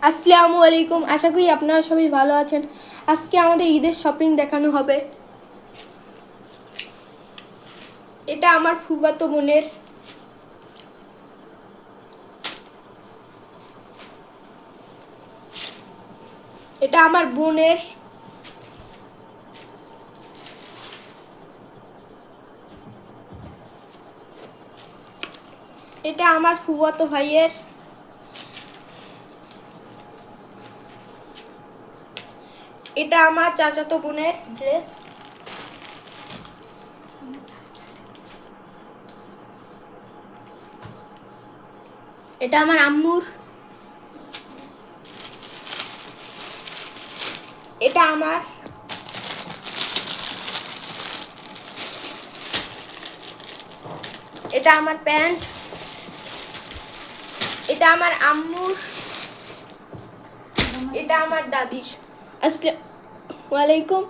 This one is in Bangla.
আসসালামু আলাইকুম, আশা করি আপনারা সবাই ভালো আছেন। আজকে আমাদের ঈদের শপিং দেখানো হবে। এটা আমার ফুফাতো বোনের, এটা আমার বোনের, এটা আমার ফুফাতো ভাইয়ের, এটা আমার চাচাতো বোনের ড্রেস, এটা আমার আম্মুর, এটা আমার, এটা আমার প্যান্ট, এটা আমার আম্মুর, এটা আমার দাদির। আসসালামু আলাইকুম।